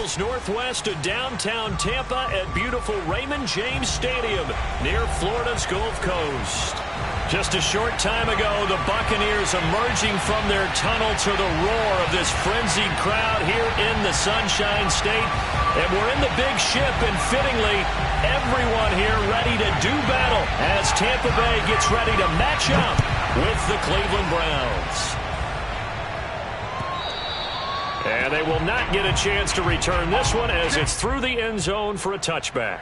miles northwest of downtown Tampa at beautiful Raymond James Stadium near Florida's Gulf Coast. Just a short time ago, the Buccaneers emerging from their tunnel to the roar of this frenzied crowd here in the Sunshine State. And we're in the big ship, and fittingly, everyone here ready to do battle as Tampa Bay gets ready to match up with the Cleveland Browns. And they will not get a chance to return this one as it's through the end zone for a touchback.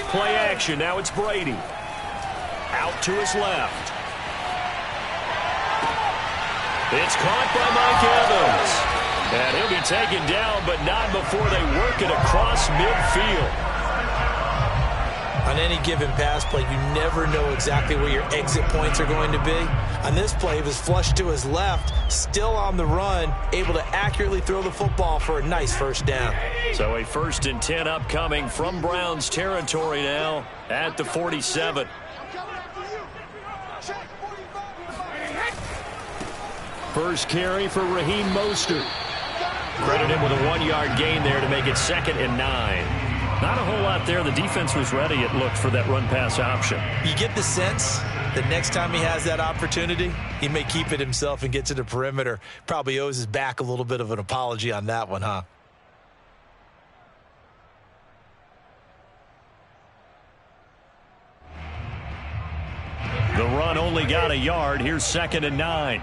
Play action. Now it's Brady. Out to his left. It's caught by Mike Evans. And he'll be taken down, but not before they work it across midfield. On any given pass play, you never know exactly where your exit points are going to be. On this play, he was flushed to his left, still on the run, able to accurately throw the football for a nice first down. So a 1st and 10 upcoming from Browns territory now at the 47. First carry for Raheem Mostert. Credit him with a 1-yard gain there to make it 2nd and 9. Not a whole lot there. The defense was ready, it looked, for that run-pass option. You get the sense that next time he has that opportunity, he may keep it himself and get to the perimeter. Probably owes his back a little bit of an apology on that one, huh? The run only got a yard. Here's 2nd and 9.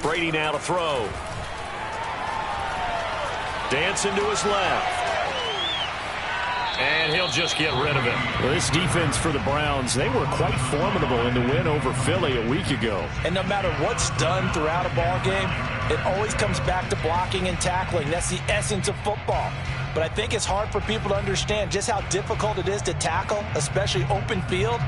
Brady now to throw. Dancing to his left. And he'll just get rid of it. Well, this defense for the Browns, they were quite formidable in the win over Philly a week ago. And no matter what's done throughout a ball game, it always comes back to blocking and tackling. That's the essence of football. But I think it's hard for people to understand just how difficult it is to tackle, especially open field.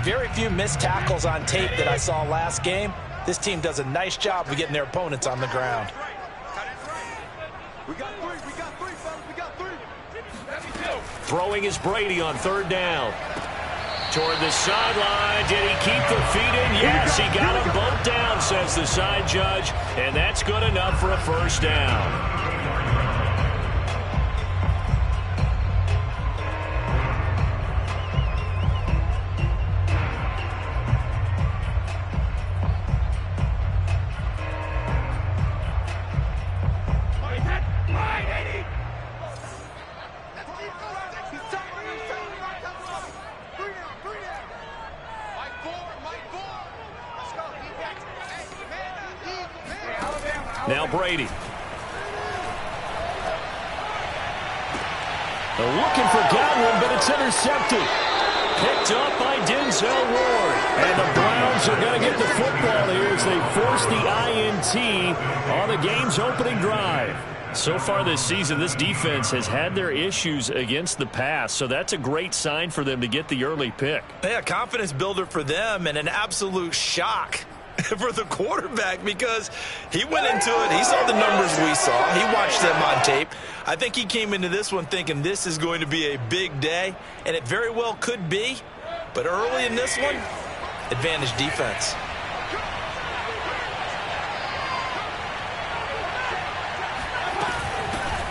Very few missed tackles on tape that I saw last game. This team does a nice job of getting their opponents on the ground. Throwing is Brady on 3rd down. Toward the sideline. Did he keep the feet in? Yes, he got them both down, says the side judge. And that's good enough for a 1st down. Now Brady. They're looking for Godwin, but it's intercepted. Picked up by Denzel Ward. And the Browns are going to get the football here as they force the INT on the game's opening drive. So far this season, this defense has had their issues against the pass, so that's a great sign for them to get the early pick. Yeah, confidence builder for them and an absolute shock for the quarterback because he went into it. He saw the numbers we saw. He watched them on tape. I think he came into this one thinking this is going to be a big day, and it very well could be. But early in this one, advantage defense.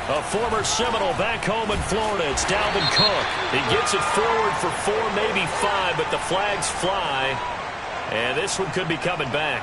A former Seminole back home in Florida. It's Dalvin Cook. He gets it forward for 4, maybe 5, but the flags fly. And this one could be coming back.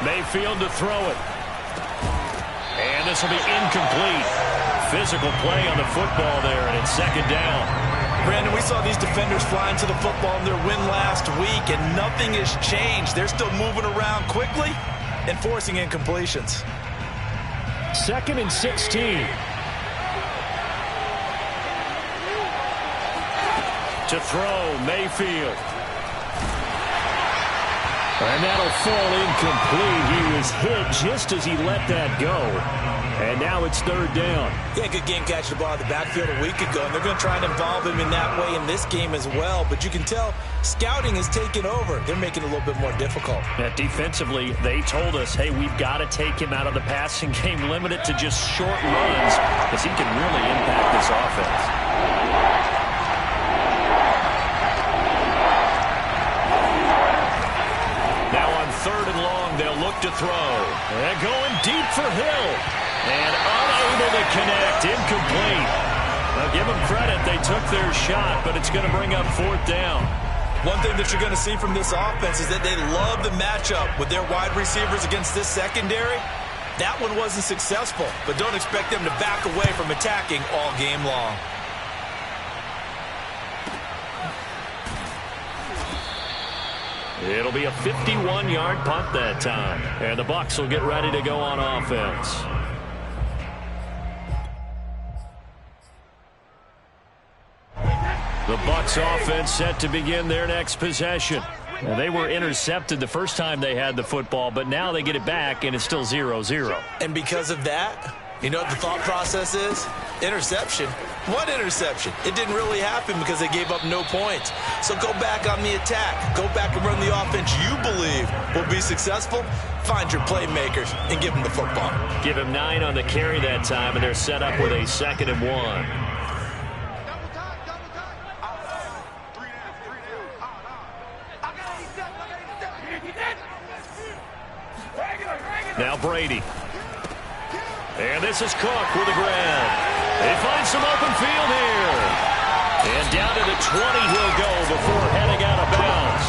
Mayfield to throw it. this will be incomplete. Physical play on the football there, and it's second down. Brandon, we saw these defenders flying to the football in their win last week, and nothing has changed. They're still moving around quickly and forcing incompletions. 2nd and 16. To throw, Mayfield. And that'll fall incomplete. He was hit just as he let that go. And now it's 3rd down. Yeah, good game catching the ball in the backfield a week ago, and they're going to try and involve him in that way in this game as well. But you can tell scouting has taken over. They're making it a little bit more difficult. Yeah, defensively, they told us, hey, we've got to take him out of the passing game, limit it to just short runs, because he can really impact this offense. Now on 3rd and long, they'll look to throw. They're going deep for Hill. And unable to connect. Incomplete. Now give them credit. They took their shot, but it's going to bring up 4th down. One thing that you're going to see from this offense is that they love the matchup with their wide receivers against this secondary. That one wasn't successful, but don't expect them to back away from attacking all game long. It'll be a 51-yard punt that time. And the Bucs will get ready to go on offense. The Bucs offense set to begin their next possession. Now, they were intercepted the first time they had the football, but now they get it back, and it's still 0-0. And because of that, you know what the thought process is? Interception. What interception? It didn't really happen because they gave up no points. So go back on the attack. Go back and run the offense you believe will be successful. Find your playmakers and give them the football. Give him 9 on the carry that time, and they're set up with a 2nd and 1. Now Brady. And this is Cook with the grab. They find some open field here. And down to the 20 he'll go before heading out of bounds.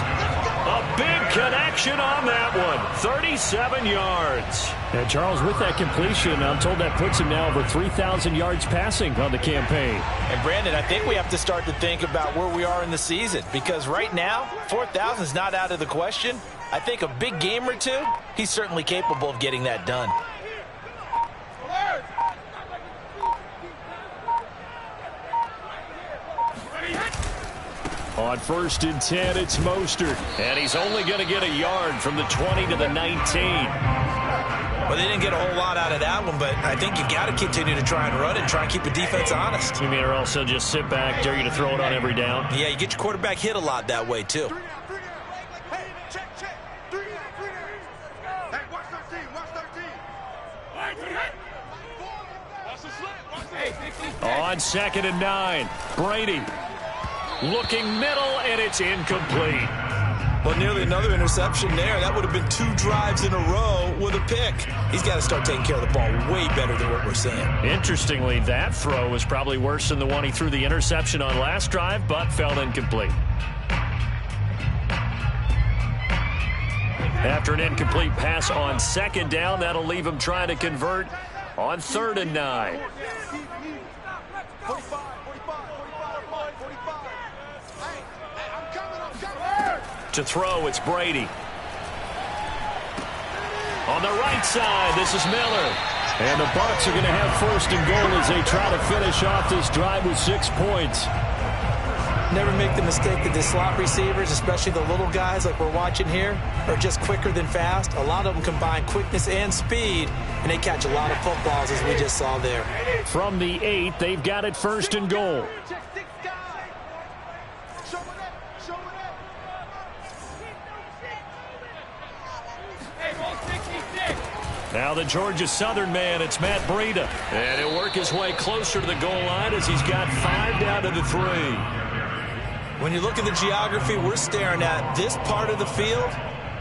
A big connection on that one. 37 yards. And Charles, with that completion, I'm told that puts him now over 3,000 yards passing on the campaign. And Brandon, I think we have to start to think about where we are in the season, because right now, 4,000 is not out of the question. I think a big game or two, he's certainly capable of getting that done. On 1st and 10, it's Mostert. And he's only going to get a yard from the 20 to the 19. Well, they didn't get a whole lot out of that one, but I think you've got to continue to try and run it and try and keep the defense honest. You mean, or also just sit back, dare you to throw it on every down? Yeah, you get your quarterback hit a lot that way, too. On 2nd and 9, Brady looking middle, and it's incomplete. Well, nearly another interception there. That would have been 2 drives in a row with a pick. He's got to start taking care of the ball way better than what we're seeing. Interestingly, that throw was probably worse than the one he threw the interception on last drive, but fell incomplete. After an incomplete pass on 2nd down, that'll leave him trying to convert on 3rd and 9. To throw, it's Brady. On the right side, this is Miller. And the Bucs are going to have 1st and goal as they try to finish off this drive with 6 points. Never make the mistake that the slot receivers, especially the little guys like we're watching here, are just quicker than fast. A lot of them combine quickness and speed, and they catch a lot of footballs, as we just saw there. From the 8, they've got it 1st and goal. Now the Georgia Southern man, it's Matt Breida. And he'll work his way closer to the goal line as he's got 5 down to the 3. When you look at the geography we're staring at, this part of the field,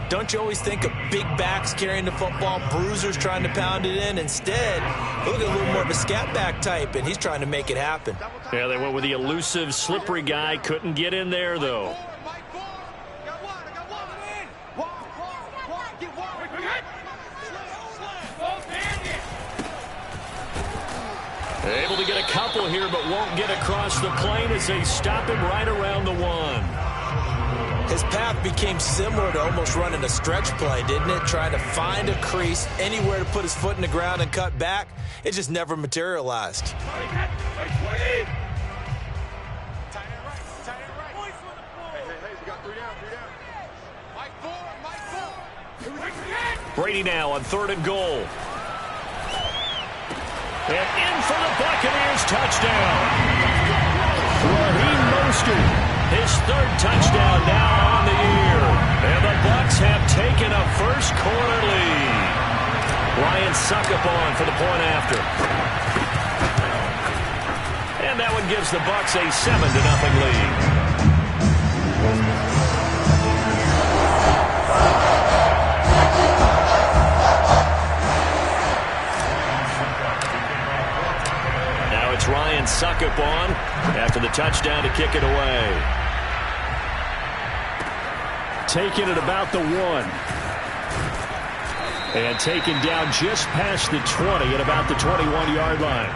don't you always think of big backs carrying the football, bruisers trying to pound it in? Instead, look at a little more of a scat back type, and he's trying to make it happen. Yeah, they went with the elusive, slippery guy. Couldn't get in there, though. couple here, but won't get across the plane as they stop him right around the 1. His path became similar to almost running a stretch play, didn't it? Trying to find a crease, anywhere to put his foot in the ground and cut back. It just never materialized. Brady now on 3rd and goal. And in for the Buccaneers touchdown. Raheem Mostert, his 3rd touchdown now on the year. And the Bucs have taken a first-quarter lead. Ryan Succop for the point after. And that one gives the Bucs a 7-0 lead. Ryan Succop after the touchdown to kick it away. Taking it about the 1. And taken down just past the 20 at about the 21-yard line.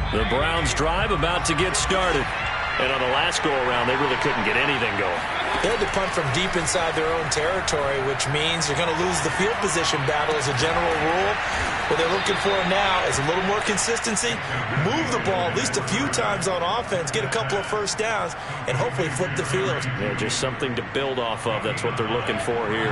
The Browns drive about to get started. And on the last go-around, they really couldn't get anything going. They had to punt from deep inside their own territory, which means you're going to lose the field position battle as a general rule. What they're looking for now is a little more consistency, move the ball at least a few times on offense, get a couple of first downs, and hopefully flip the field. Yeah, just something to build off of. That's what they're looking for here.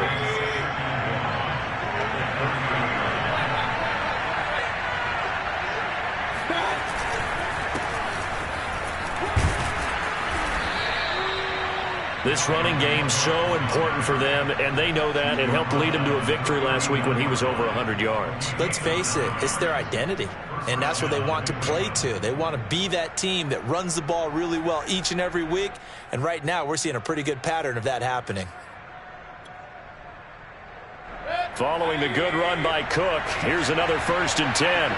This running game's so important for them, and they know that. It helped lead them to a victory last week when he was over 100 yards. Let's face it, it's their identity, and that's what they want to play to. They want to be that team that runs the ball really well each and every week, and right now we're seeing a pretty good pattern of that happening. Following the good run by Cook, here's another 1st and 10.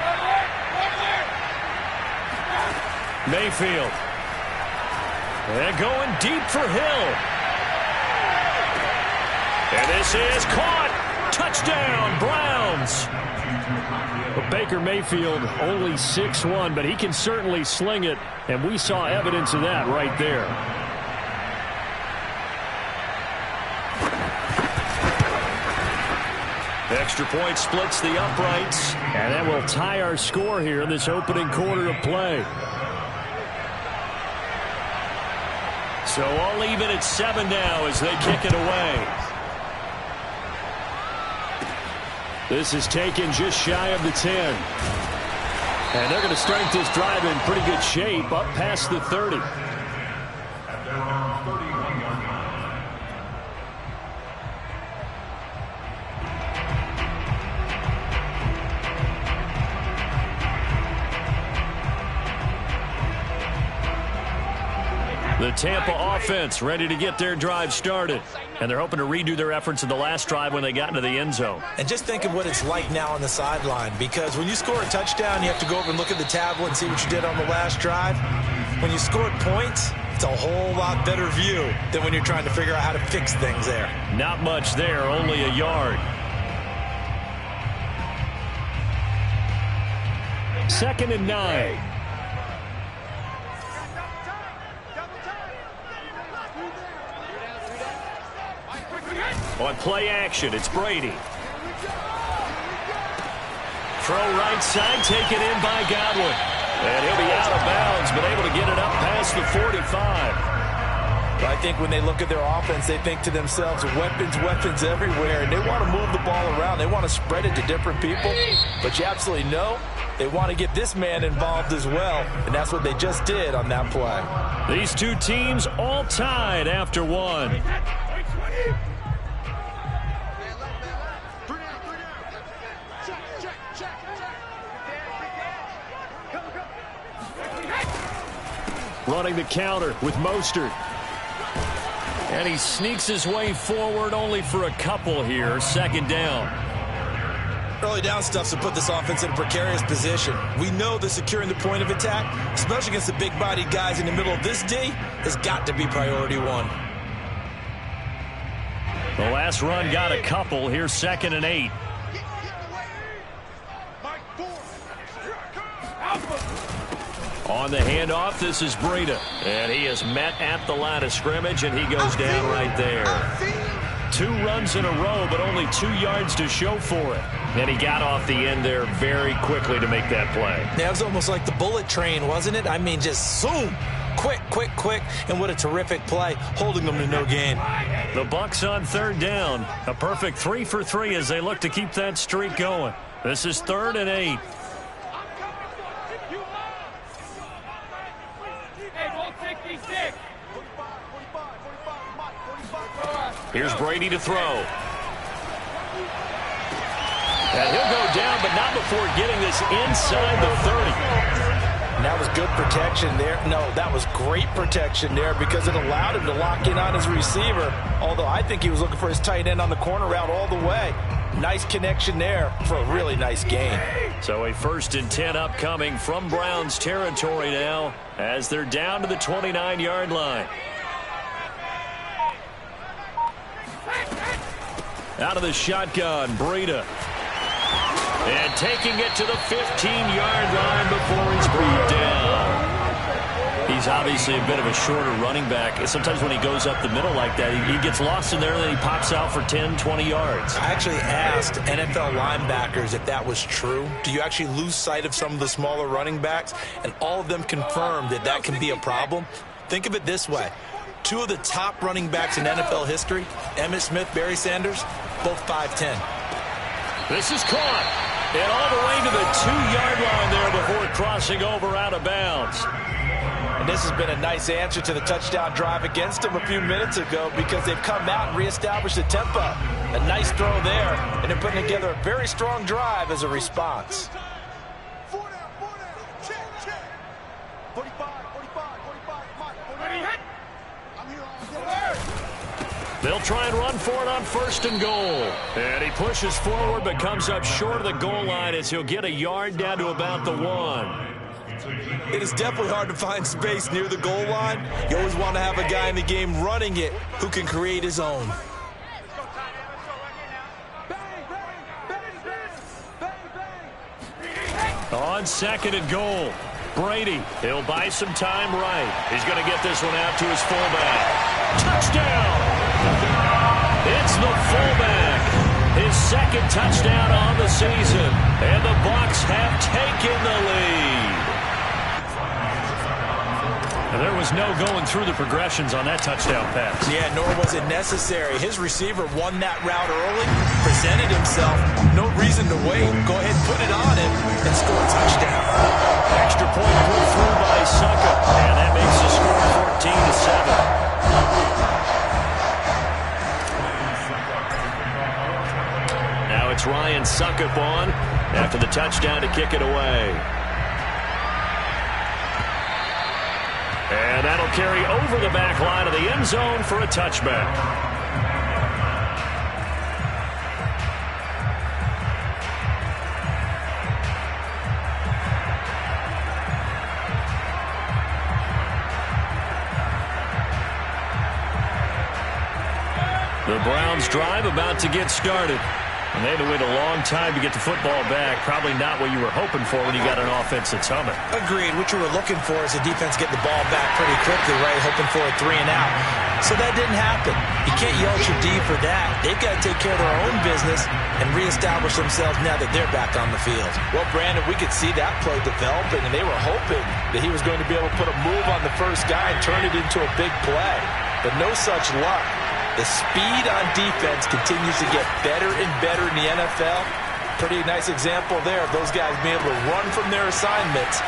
Mayfield. And going deep for Hill. And this is caught. Touchdown, Browns. Well, Baker Mayfield only 6'1", but he can certainly sling it, and we saw evidence of that right there. Extra point splits the uprights, and that will tie our score here in this opening quarter of play. So all even at 7 now as they kick it away. This is taken just shy of the 10. And they're going to start this drive in pretty good shape up past the 30. The Tampa offense ready to get their drive started. And they're hoping to redo their efforts in the last drive when they got into the end zone. And just think of what it's like now on the sideline, because when you score a touchdown, you have to go over and look at the tablet and see what you did on the last drive. When you scored points, it's a whole lot better view than when you're trying to figure out how to fix things there. Not much there, only a yard. 2nd and 9. On play action, it's Brady. Throw right side, taken in by Godwin. And he'll be out of bounds, but able to get it up past the 45. I think when they look at their offense, they think to themselves, weapons everywhere, and they want to move the ball around. They want to spread it to different people, but you absolutely know they want to get this man involved as well, and that's what they just did on that play. These two teams all tied after one. Running the counter with Mostert. And he sneaks his way forward only for a couple here. 2nd down. Early down stuff's to put this offense in a precarious position. We know that securing the point of attack, especially against the big-bodied guys in the middle of this D, has got to be priority one. The last run got a couple. Here's 2nd and 8. On the handoff, this is Breida. And he is met at the line of scrimmage, and he goes down right there. 2 runs in a row, but only 2 yards to show for it. And he got off the end there very quickly to make that play. That was almost like the bullet train, wasn't it? I mean, just zoom. Quick, quick, quick. And what a terrific play, holding them to no gain. The Bucs on 3rd down. A perfect 3 for 3 as they look to keep that streak going. This is 3rd and 8. Here's Brady to throw. And he'll go down, but not before getting this inside the 30. And that was good protection there. No, that was great protection there because it allowed him to lock in on his receiver. Although I think he was looking for his tight end on the corner route all the way. Nice connection there for a really nice gain. So a 1st and 10 upcoming from Browns territory now as they're down to the 29-yard line. Out of the shotgun, Breida. And taking it to the 15-yard line before he's brought down. He's obviously a bit of a shorter running back. Sometimes when he goes up the middle like that, he gets lost in there and then he pops out for 10, 20 yards. I actually asked NFL linebackers if that was true. Do you actually lose sight of some of the smaller running backs? And all of them confirmed that that can be a problem. Think of it this way. 2 of the top running backs in NFL history, Emmitt Smith, Barry Sanders, both 5'10". This is caught. And all the way to the 2-yard line there before crossing over out of bounds. And this has been a nice answer to the touchdown drive against them a few minutes ago because they've come out and reestablished the tempo. A nice throw there, and they're putting together a very strong drive as a response. They'll try and run for it on 1st and goal. And he pushes forward but comes up short of the goal line as he'll get a yard down to about the 1. It is definitely hard to find space near the goal line. You always want to have a guy in the game running it who can create his own. On 2nd and goal, Brady. He'll buy some time right. He's going to get this one out to his fullback. Touchdown! It's the fullback. His 2nd touchdown on the season. And the Bucs have taken the lead. And there was no going through the progressions on that touchdown pass. Yeah, nor was it necessary. His receiver won that route early, presented himself. No reason to wait. Go ahead and put it on him and score a touchdown. Extra point put through by Suckup. And that makes the score 14-7. Now it's Ryan Suckup on after the touchdown to kick it away. And that'll carry over the back line of the end zone for a touchback. The Browns drive about to get started. And they had to wait a long time to get the football back. Probably not what you were hoping for when you got an offense that's humming. Agreed. What you were looking for is the defense getting the ball back pretty quickly, right? Hoping for a 3 and out. So that didn't happen. You can't yell at your D for that. They've got to take care of their own business and reestablish themselves now that they're back on the field. Well, Brandon, we could see that play developing, and they were hoping that he was going to be able to put a move on the first guy and turn it into a big play. But no such luck. The speed on defense continues to get better and better in the NFL. Pretty nice example there of those guys being able to run from their assignments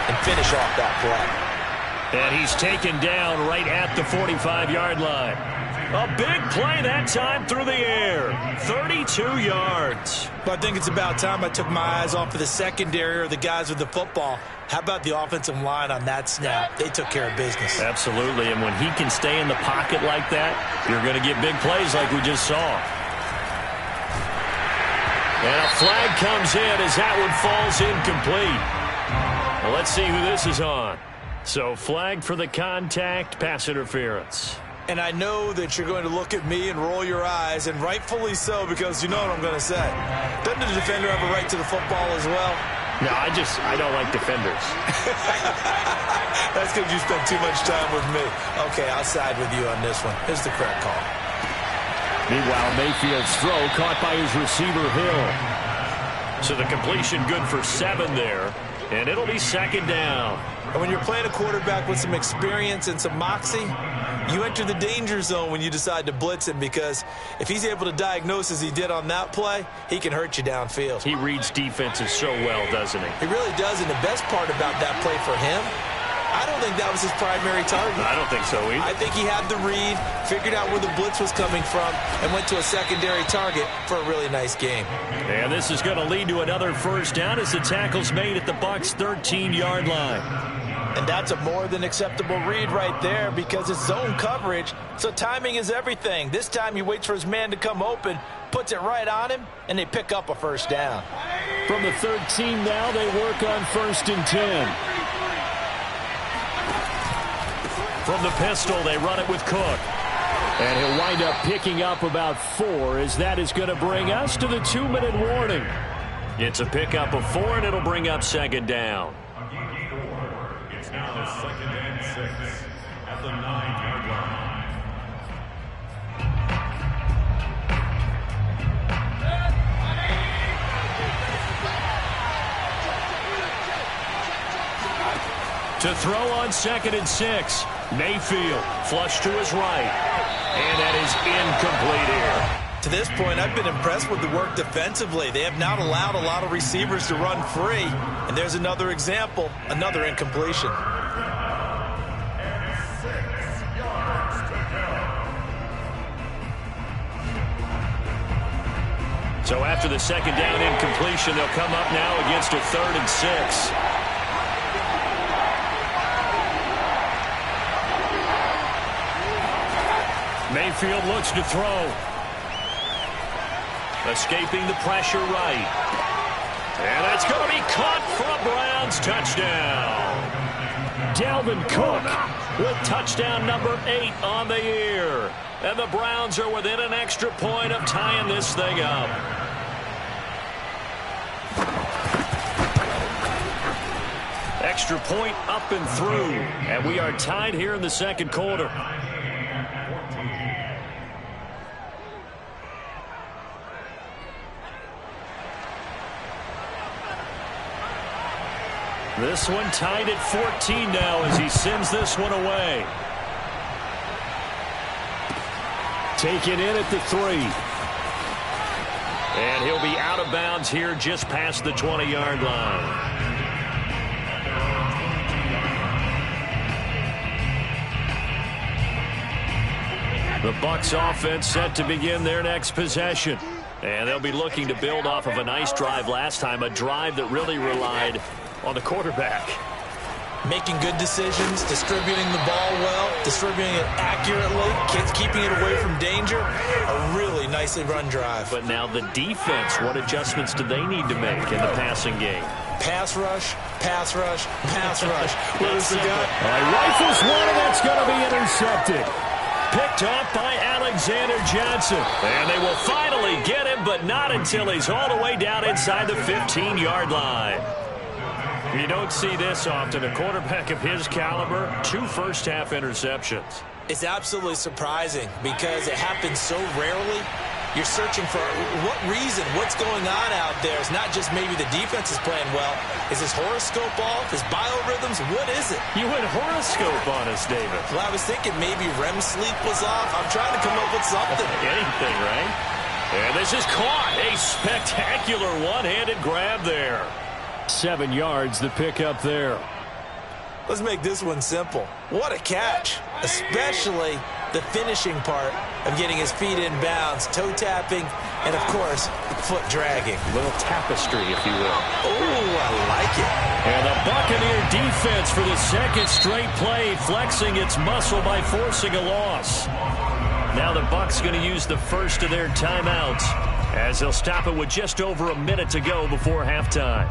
and finish off that play. And he's taken down right at the 45-yard line. A big play that time through the air. 32 yards. But I think it's about time I took my eyes off of the secondary or the guys with the football. How about the offensive line on that snap? They took care of business. Absolutely, and when he can stay in the pocket like that, you're going to get big plays like we just saw. And a flag comes in as that one falls incomplete. Well, let's see who this is on. So flag for the contact, pass interference. And I know that you're going to look at me and roll your eyes, and rightfully so, because you know what I'm going to say. Doesn't the defender have a right to the football as well? No, I don't like defenders. That's because you spent too much time with me. Okay, I'll side with you on this one. Here's the correct call. Meanwhile, Mayfield's throw caught by his receiver, Hill. So the completion good for 7 there, and it'll be second down. And when you're playing a quarterback with some experience and some moxie, you enter the danger zone when you decide to blitz him, because if he's able to diagnose as he did on that play, he can hurt you downfield. He reads defenses so well, doesn't he? He really does, and the best part about that play for him, I don't think that was his primary target. I don't think so either. I think he had the read, figured out where the blitz was coming from, and went to a secondary target for a really nice game. And this is going to lead to another first down as the tackle's made at the Bucs' 13-yard line. And that's a more than acceptable read right there, because it's zone coverage, so timing is everything. This time he waits for his man to come open, puts it right on him, and they pick up a first down. From the 13 now, they work on 1st and 10. From the pistol, they run it with Cook. And he'll wind up picking up about 4, as that is going to bring us to the 2-minute warning. It's a pickup of 4, and it'll bring up second down. It's now the 2nd and 6 at the 9-yard line. To throw on 2nd and 6. Mayfield flush to his right. And that is incomplete here. To this point, I've been impressed with the work defensively. They have not allowed a lot of receivers to run free. And there's another example, another incompletion. So after the second down incompletion, they'll come up now against a 3rd and 6. Mayfield looks to throw. Escaping the pressure right. And that's going to be caught for a Browns touchdown. Dalvin Cook with touchdown number 8 on the year. And the Browns are within an extra point of tying this thing up. Extra point up and through. And we are tied here in the second quarter. This one tied at 14 now as he sends this one away. Taken in at the 3. And he'll be out of bounds here just past the 20-yard line. The Bucs offense set to begin their next possession. And they'll be looking to build off of a nice drive last time, a drive that really relied on the quarterback. Making good decisions, distributing the ball well, distributing it accurately, keeping it away from danger. A really nicely run drive. But now the defense, what adjustments do they need to make in the passing game? Pass rush, pass rush, pass rush. Where's the guy? Rifles one, and that's going to be intercepted. Picked off by Alexander Johnson. And they will finally get him, but not until he's all the way down inside the 15-yard line. You don't see this often. A quarterback of his caliber, 2 first-half interceptions. It's absolutely surprising because it happens so rarely. You're searching for what reason, what's going on out there. It's not just maybe the defense is playing well. Is his horoscope off? His biorhythms? What is it? You went horoscope on us, David. Well, I was thinking maybe REM sleep was off. I'm trying to come up with something. Anything, right? And this is caught. A spectacular one-handed grab there. 7 yards, the pickup there. Let's make this one simple. What a catch, especially the finishing part of getting his feet in bounds, toe tapping, and, of course, foot dragging. A little tapestry, if you will. Oh, I like it. And the Buccaneer defense for the second straight play, flexing its muscle by forcing a loss. Now the Bucs going to use the first of their timeouts as they'll stop it with just over a minute to go before halftime.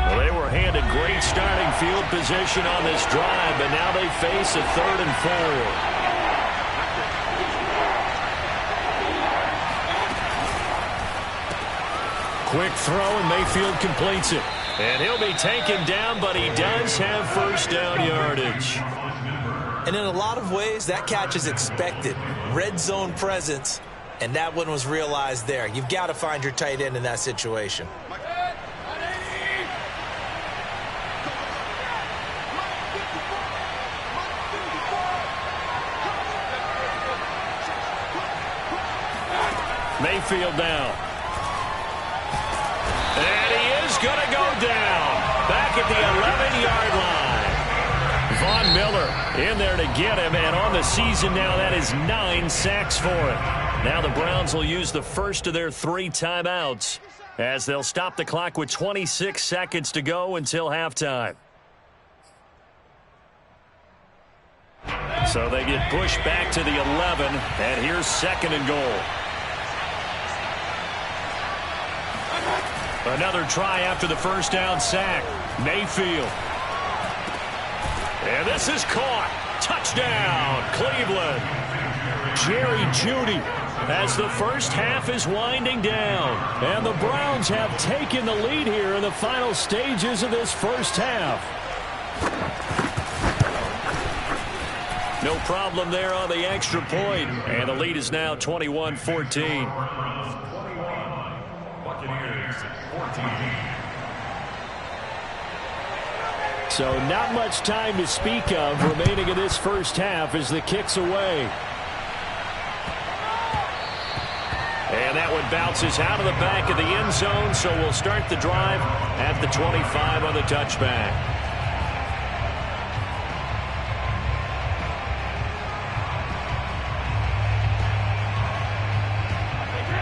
Well, they were handed great starting field position on this drive, but now they face a 3rd and 4. Quick throw, and Mayfield completes it. And he'll be taken down, but he does have first down yardage. And in a lot of ways, that catch is expected. Red zone presence, and that one was realized there. You've got to find your tight end in that situation. Mayfield now. And he is going to go down back at the 11-yard line. Von Miller in there to get him, and on the season now, that is 9 sacks for him. Now the Browns will use the first of their 3 timeouts as they'll stop the clock with 26 seconds to go until halftime. So they get pushed back to the 11, and here's 2nd and goal. Another try after the first down sack. Mayfield. And this is caught. Touchdown, Cleveland. Jerry Jeudy as the first half is winding down. And the Browns have taken the lead here in the final stages of this first half. No problem there on the extra point. And the lead is now 21-14. So not much time to speak of remaining in this first half as the kick's away. And that one bounces out of the back of the end zone, so we'll start the drive at the 25 on the touchback.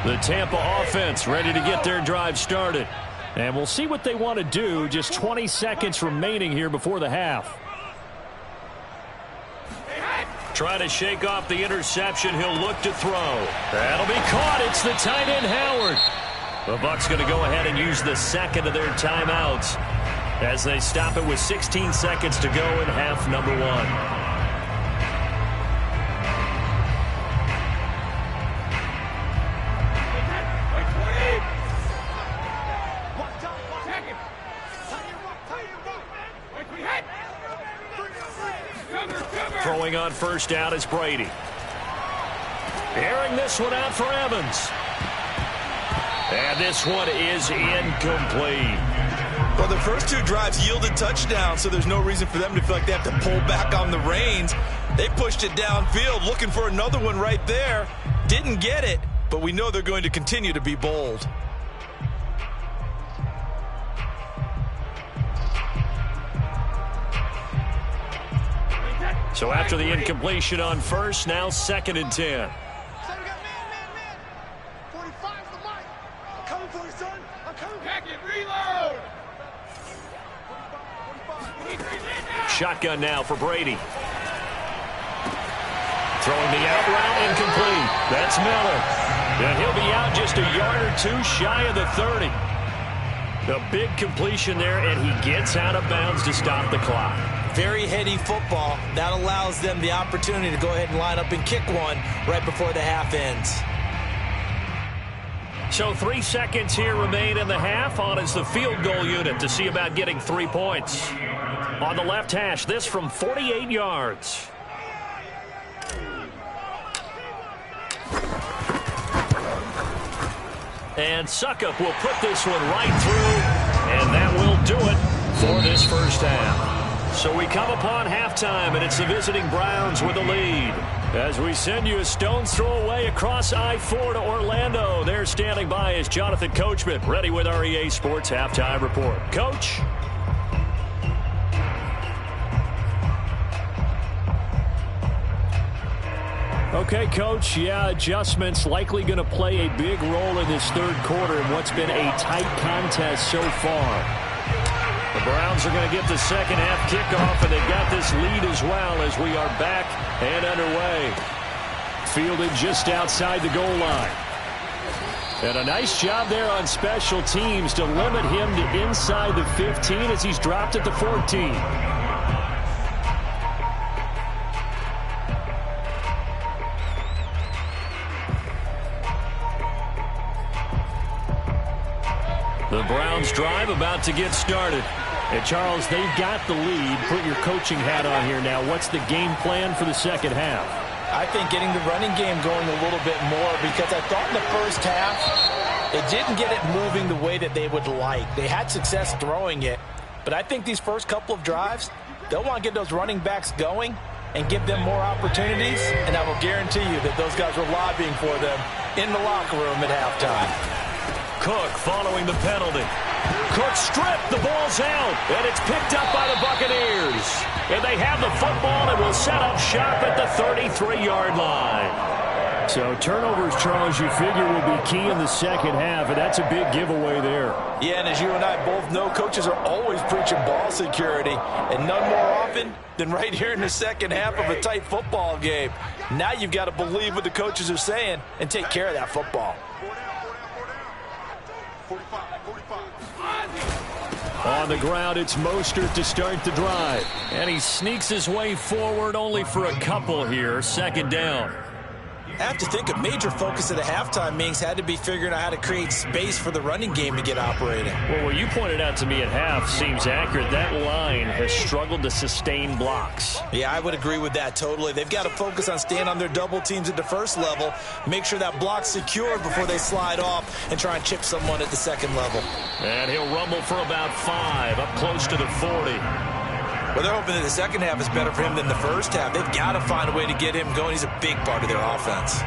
The Tampa offense ready to get their drive started. And we'll see what they want to do. Just 20 seconds remaining here before the half. Try to shake off the interception. He'll look to throw. That'll be caught. It's the tight end, Howard. The Bucs going to go ahead and use the second of their timeouts as they stop it with 16 seconds to go in half number 1. Throwing on first down is Brady. Airing this one out for Evans. And this one is incomplete. Well, the first 2 drives yielded touchdowns, so there's no reason for them to feel like they have to pull back on the reins. They pushed it downfield, looking for another one right there. Didn't get it, but we know they're going to continue to be bold. So after the incompletion on first, now 2nd and 10. Shotgun now for Brady. Throwing the out route, incomplete. That's Miller. And he'll be out just a yard or 2 shy of the 30. The big completion there, and he gets out of bounds to stop the clock. Very heady football. That allows them the opportunity to go ahead and line up and kick one right before the half ends. So 3 seconds here remain in the half. On is the field goal unit to see about getting 3 points. On the left hash, this from 48 yards. And Suckup will put this one right through, and that will do it for this first half. So we come upon halftime, and it's the visiting Browns with the lead. As we send you a stone's throw away across I-4 to Orlando. There standing by is Jonathan Coachman, ready with our EA Sports Halftime Report. Coach? Okay, Coach, yeah, adjustments likely going to play a big role in this third quarter in what's been a tight contest so far. The Browns are going to get the second half kickoff, and they've got this lead as well as we are back and underway. Fielded just outside the goal line. And a nice job there on special teams to limit him to inside the 15 as he's dropped at the 14. The Browns drive about to get started. And Charles, they've got the lead. Put your coaching hat on here now. What's the game plan for the second half? I think getting the running game going a little bit more, because I thought in the first half it didn't get it moving the way that they would like. They had success throwing it, but I think these first couple of drives, they'll want to get those running backs going and give them more opportunities, and I will guarantee you that those guys were lobbying for them in the locker room at halftime. Cook following the penalty. Cook stripped, the ball's out, and it's picked up by the Buccaneers. And they have the football and will set up shop at the 33-yard line. So turnovers, Charles, you figure will be key in the second half, and that's a big giveaway there. Yeah, and as you and I both know, coaches are always preaching ball security, and none more often than right here in the second half of a tight football game. Now you've got to believe what the coaches are saying and take care of that football. On the ground, it's Mostert to start the drive. And he sneaks his way forward only for a couple here. Second down. I have to think a major focus at a halftime meetings had to be figuring out how to create space for the running game to get operating. Well, what you pointed out to me at half seems accurate. That line has struggled to sustain blocks. Yeah, I would agree with that totally. They've got to focus on staying on their double teams at the first level, make sure that block's secured before they slide off and try and chip someone at the second level. And he'll rumble for about 5, up close to the 40. Well, they're hoping that the second half is better for him than the first half. They've got to find a way to get him going. He's a big part of their offense.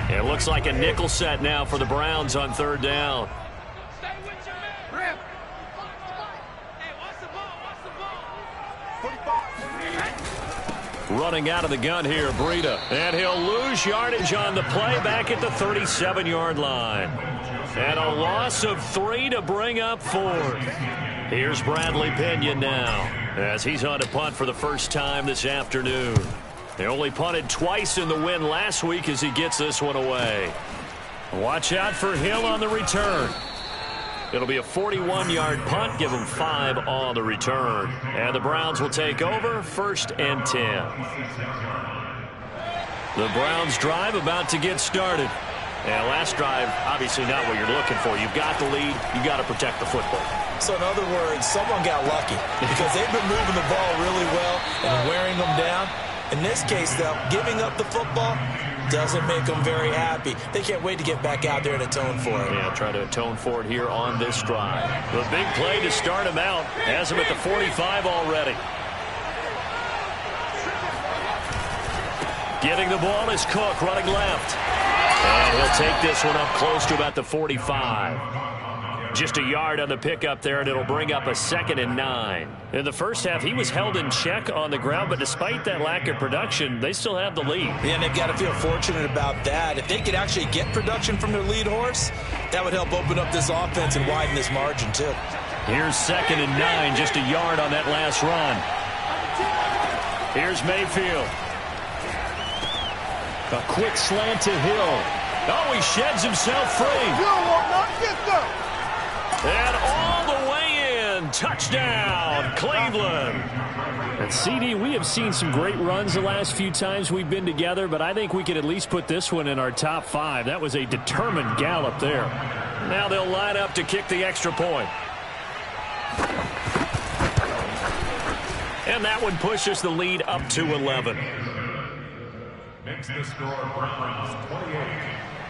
It looks like a nickel set now for the Browns on third down. Running out of the gun here, Breida. And he'll lose yardage on the play back at the 37-yard line. And a loss of 3 to bring up 4. Here's Bradley Pinion now as he's on to punt for the first time this afternoon. They only punted twice in the win last week as he gets this one away. Watch out for Hill on the return. It'll be a 41-yard punt, give him 5 on the return. And the Browns will take over, 1st and 10. The Browns drive about to get started. And last drive, obviously not what you're looking for. You've got the lead, you've got to protect the football. So in other words, someone got lucky because they've been moving the ball really well and wearing them down. In this case, though, giving up the football doesn't make them very happy. They can't wait to get back out there and atone for it. Yeah, try to atone for it here on this drive. The big play to start him out has him at the 45 already. Getting the ball is Cook running left. And he'll take this one up close to about the 45. Just a yard on the pickup there, and it'll bring up a 2nd and 9. In the first half, he was held in check on the ground, but despite that lack of production, they still have the lead. Yeah, and they've got to feel fortunate about that. If they could actually get production from their lead horse, that would help open up this offense and widen this margin, too. Here's 2nd and 9, just a yard on that last run. Here's Mayfield. A quick slant to Hill. Oh, he sheds himself free. You will not get them. And all the way in. Touchdown, Cleveland. And CD, we have seen some great runs the last few times we've been together, but I think we could at least put this one in our top 5. That was a determined gallop there. Now they'll line up to kick the extra point. And that one pushes the lead up to 11. Makes the score Browns 28,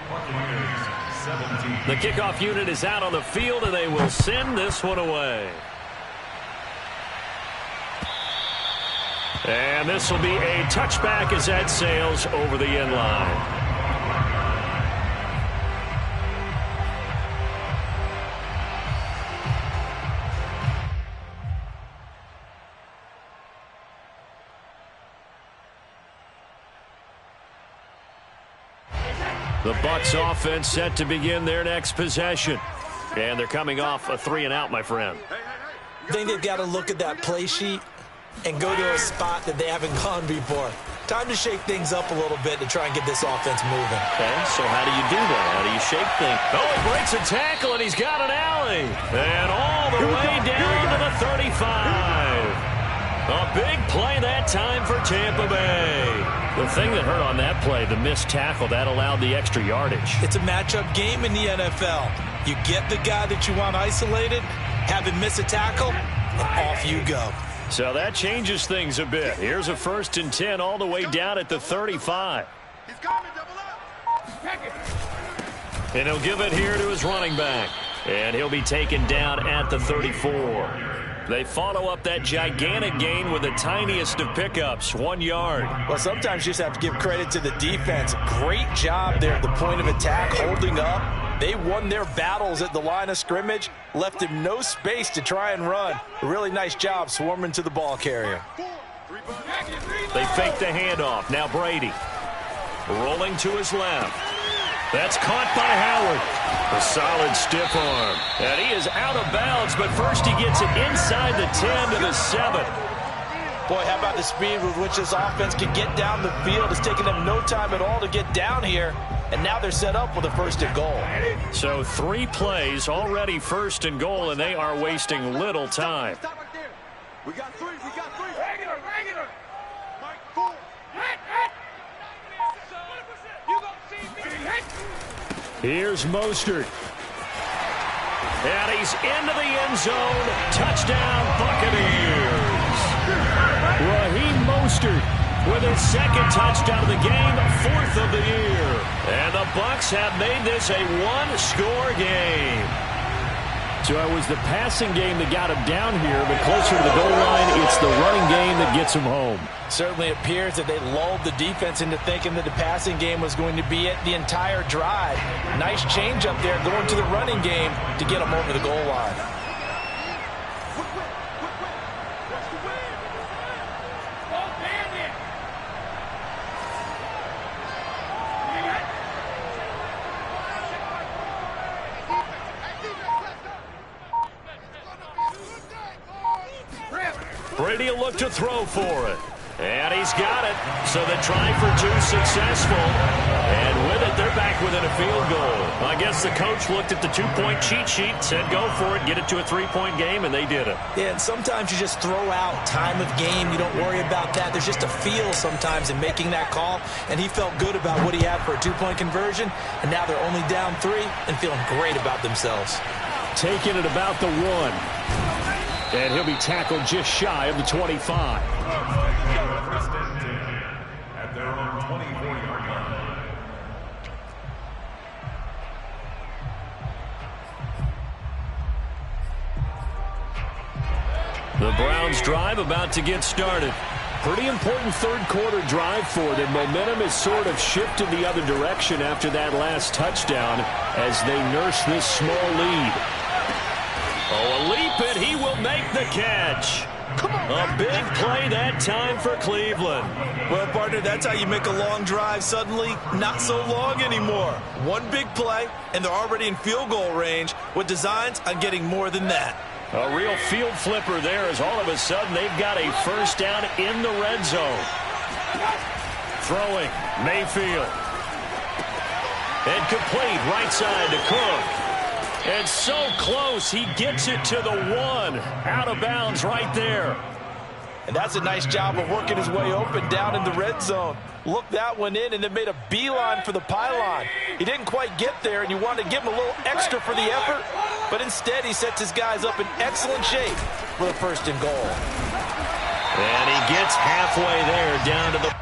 Buccaneers 17. The kickoff unit is out on the field, and they will send this one away. And this will be a touchback as that sails over the end line. The Bucs offense set to begin their next possession. And they're coming off a 3-and-out, my friend. I think they've got to look at that play sheet and go to a spot that they haven't gone before. Time to shake things up a little bit to try and get this offense moving. Okay, so how do you do that? How do you shake things? Oh, he breaks a tackle, and he's got an alley. And all the way down to the 35. A big play that time for Tampa Bay. The thing that hurt on that play, the missed tackle, that allowed the extra yardage. It's a matchup game in the NFL. You get the guy that you want isolated, have him miss a tackle, and off you go. So that changes things a bit. Here's a 1st and 10 all the way down at the 35. He's coming, double up. And he'll give it here to his running back. And he'll be taken down at the 34. They follow up that gigantic gain with the tiniest of pickups, 1 yard. Well, sometimes you just have to give credit to the defense. Great job there at the point of attack, holding up. They won their battles at the line of scrimmage, left him no space to try and run. A really nice job swarming to the ball carrier. They fake the handoff. Now Brady rolling to his left. That's caught by Howard. A solid stiff arm. And he is out of bounds, but first he gets it inside the 10 to the 7. Boy, how about the speed with which this offense can get down the field? It's taken them no time at all to get down here. And now they're set up with a 1st and goal. So 3 plays already 1st and goal, and they are wasting little time. Stop right there. We got 3. Regular. Mike, 4. You gonna see me. Here's Mostert. And he's into the end zone. Touchdown, Buccaneers. Raheem Mostert with his 2nd touchdown of the game, 4th of the year. And the Bucs have made this a 1-score game. So it was the passing game that got him down here, but closer to the goal line, it's the running game that gets him home. Certainly appears that they lulled the defense into thinking that the passing game was going to be it the entire drive. Nice change up there going to the running game to get them over the goal line. Brady will look to throw for it. And he's got it. So the try for 2 successful. And with it, they're back within a field goal. I guess the coach looked at the 2-point cheat sheet, said go for it, get it to a 3-point game, and they did it. Yeah, and sometimes you just throw out time of game. You don't worry about that. There's just a feel sometimes in making that call. And he felt good about what he had for a 2-point conversion. And now they're only down 3 and feeling great about themselves. Taking it about the 1. And he'll be tackled just shy of the 25. At their own 24-yard line. The Browns drive about to get started. Pretty important 3rd quarter drive for them. Momentum has sort of shifted the other direction after that last touchdown as they nurse this small lead. Oh, a leap, and he will make the catch. A big play that time for Cleveland. Well, partner, that's how you make a long drive suddenly not so long anymore. One big play, and they're already in field goal range with designs on getting more than that. A real field flipper there as all of a sudden they've got a 1st down in the red zone. Throwing, Mayfield. And complete right side to Cook. And so close, he gets it to the 1. Out of bounds right there. And that's a nice job of working his way open down in the red zone. Looked that one in and then made a beeline for the pylon. He didn't quite get there, and you wanted to give him a little extra for the effort. But instead, he sets his guys up in excellent shape for the 1st and goal. And he gets halfway there down to the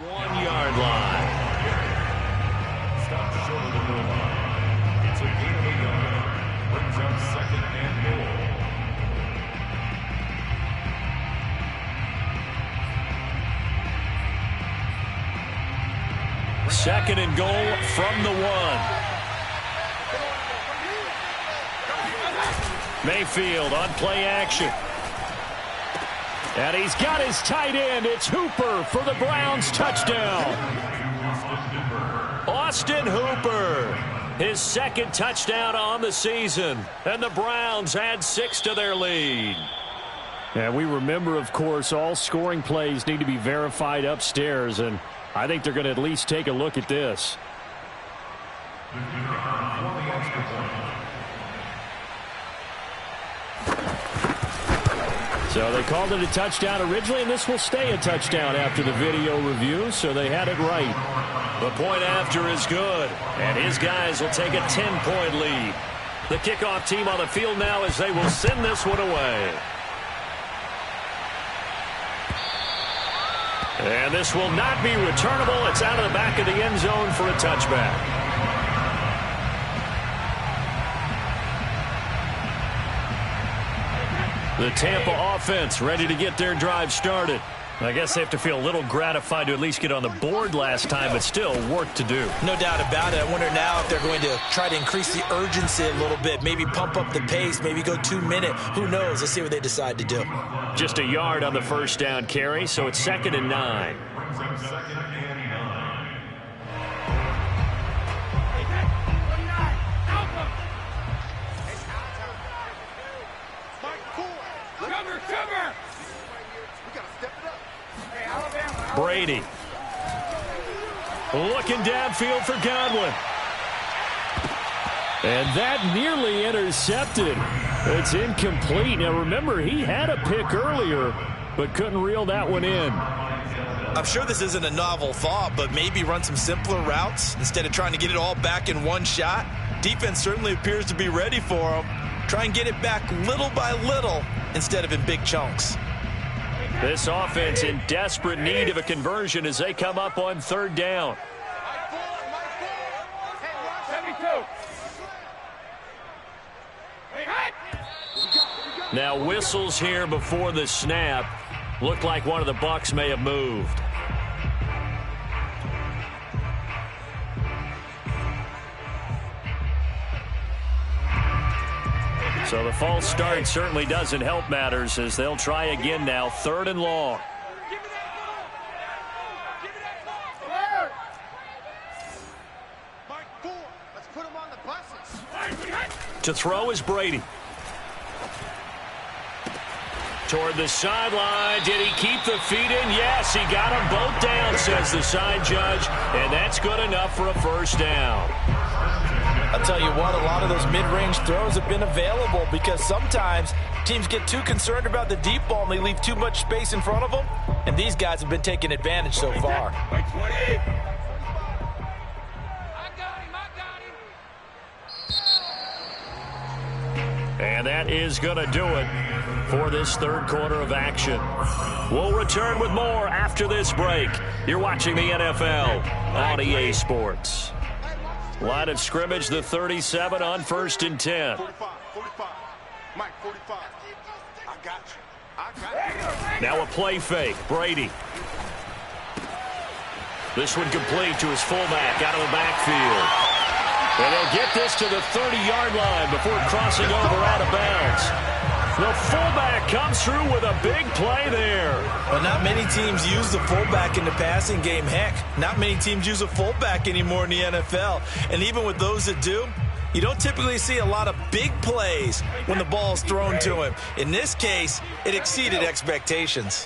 1-yard line. Stop short of the goal line. It's a gain of a yard. Brings up second and goal. Second and goal from the 1. Mayfield on play action. And he's got his tight end. It's Hooper for the Browns touchdown. Austin Hooper, his second touchdown on the season. And the Browns add 6 to their lead. And we remember, of course, all scoring plays need to be verified upstairs. And I think they're going to at least take a look at this. So they called it a touchdown originally, and this will stay a touchdown after the video review, so they had it right. The point after is good, and his guys will take a 10-point lead. The kickoff team on the field now as they will send this one away. And this will not be returnable. It's out of the back of the end zone for a touchback. The Tampa offense ready to get their drive started. I guess they have to feel a little gratified to at least get on the board last time, but still work to do. No doubt about it. I wonder now if they're going to try to increase the urgency a little bit, maybe pump up the pace, maybe go 2-minute. Who knows? Let's see what they decide to do. Just a yard on the first down carry, so it's 2nd and 9. Second and 9. Brady. Looking downfield for Godwin. And that nearly intercepted. It's incomplete. Now remember, he had a pick earlier, but couldn't reel that one in. I'm sure this isn't a novel thought, but maybe run some simpler routes instead of trying to get it all back in one shot. Defense certainly appears to be ready for him. Try and get it back little by little instead of in big chunks. This offense in desperate need of a conversion as they come up on 3rd down. Now whistles here before the snap. Looked like one of the Bucs may have moved. So the false start certainly doesn't help matters as they'll try again now. 3rd and long. To throw is Brady. Toward the sideline. Did he keep the feet in? Yes, he got them both down, says the side judge. And that's good enough for a first down. I'll tell you what, a lot of those mid-range throws have been available because sometimes teams get too concerned about the deep ball and they leave too much space in front of them. And these guys have been taking advantage so far. And that is going to do it for this 3rd quarter of action. We'll return with more after this break. You're watching the NFL on EA Sports. Line of scrimmage, the 37 on 1st and 10. 45. Mike, 45. I got you. Now a play fake. Brady. This one complete to his fullback out of the backfield. And he'll get this to the 30-yard line before crossing over out of bounds. The fullback comes through with a big play there. Well, not many teams use the fullback in the passing game. Heck, not many teams use a fullback anymore in the NFL. And even with those that do, you don't typically see a lot of big plays when the ball's thrown to him. In this case, it exceeded expectations.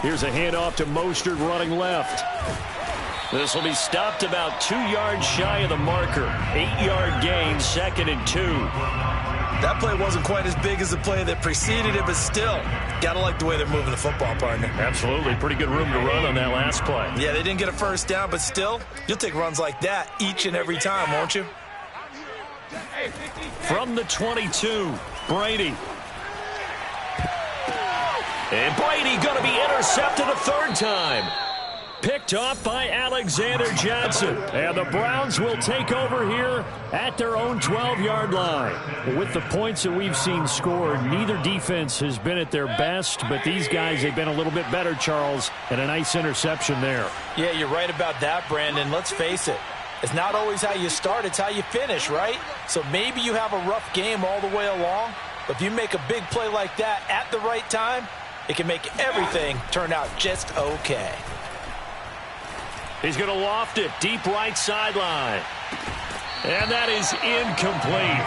Here's a handoff to Mostert running left. This will be stopped about 2 yards shy of the marker. 8-yard gain, 2nd and 2. That play wasn't quite as big as the play that preceded it, but still, gotta like the way they're moving the football, partner. Absolutely. Pretty good room to run on that last play. Yeah, they didn't get a first down, but still, you'll take runs like that each and every time, won't you? From the 22, Brady. And Brady going to be intercepted a 3rd time. Picked off by Alexander Johnson. And the Browns will take over here at their own 12-yard line. With the points that we've seen scored, neither defense has been at their best, but these guys have been a little bit better, Charles, and a nice interception there. Yeah, you're right about that, Brandon. Let's face it. It's not always how you start, it's how you finish, right? So maybe you have a rough game all the way along, but if you make a big play like that at the right time, it can make everything turn out just okay. He's going to loft it deep right sideline. And that is incomplete.